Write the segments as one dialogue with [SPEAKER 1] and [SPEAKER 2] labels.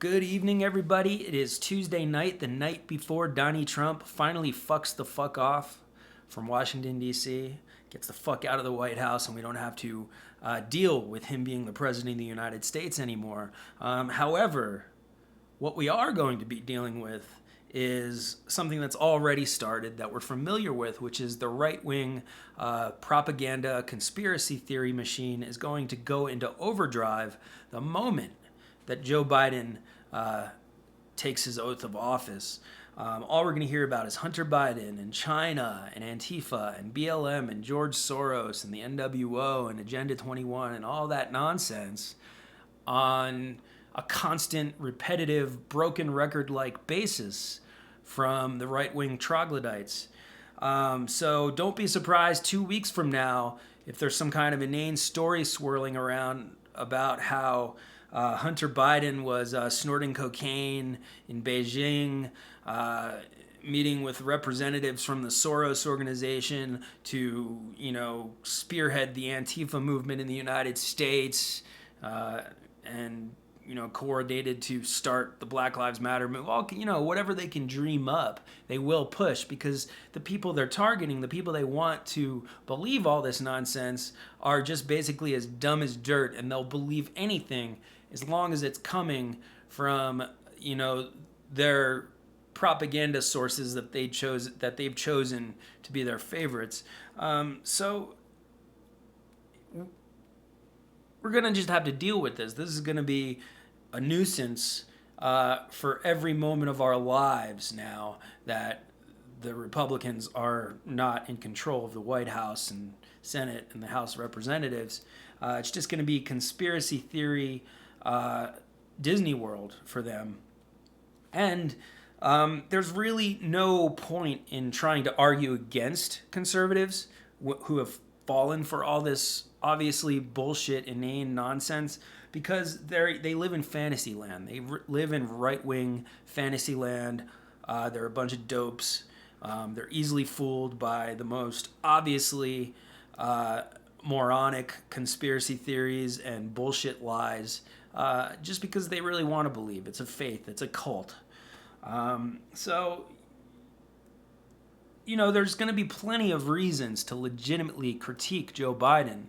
[SPEAKER 1] Good evening, everybody. It is Tuesday night, the night before Donnie Trump finally fucks the fuck off from Washington, D.C., gets the fuck out of the White House, and we don't have to deal with him being the president of the United States anymore. However, what we are going to be dealing with is something that's already started that we're familiar with, which is the right-wing propaganda conspiracy theory machine is going to go into overdrive the moment that Joe Biden takes his oath of office. All we're going to hear about is Hunter Biden and China and Antifa and BLM and George Soros and the NWO and Agenda 21 and all that nonsense on a constant, repetitive, broken record-like basis from the right-wing troglodytes. So don't be surprised 2 weeks from now if there's some kind of inane story swirling around about how Hunter Biden was snorting cocaine in Beijing, meeting with representatives from the Soros organization to, spearhead the Antifa movement in the United States, and, coordinated to start the Black Lives Matter movement. Well, whatever they can dream up, they will push, because the people they're targeting, the people they want to believe all this nonsense, are just basically as dumb as dirt, and they'll believe anything as long as it's coming from, their propaganda sources that they've chosen to be their favorites. So we're going to just have to deal with this. This is going to be a nuisance for every moment of our lives now that the Republicans are not in control of the White House and Senate and the House of Representatives. It's just going to be conspiracy theory Disney World for them. And there's really no point in trying to argue against conservatives who have fallen for all this obviously bullshit, inane nonsense, because they live in fantasy land. They live in right-wing fantasy land. They're a bunch of dopes. They're easily fooled by the most obviously moronic conspiracy theories and bullshit lies, just because they really want to believe. It's a faith. It's a cult. So, there's going to be plenty of reasons to legitimately critique Joe Biden,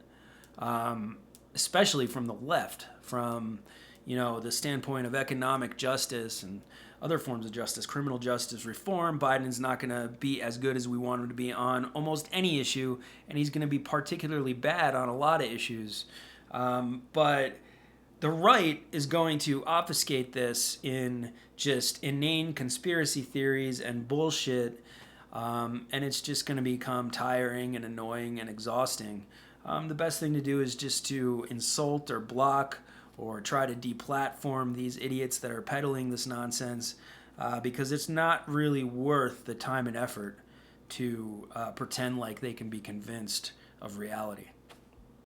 [SPEAKER 1] especially from the left, from, the standpoint of economic justice and other forms of justice, criminal justice reform. Biden's not going to be as good as we want him to be on almost any issue, and he's going to be particularly bad on a lot of issues. But the right is going to obfuscate this in just inane conspiracy theories and bullshit, and it's just going to become tiring and annoying and exhausting. The best thing to do is just to insult or block or try to deplatform these idiots that are peddling this nonsense, because it's not really worth the time and effort to pretend like they can be convinced of reality.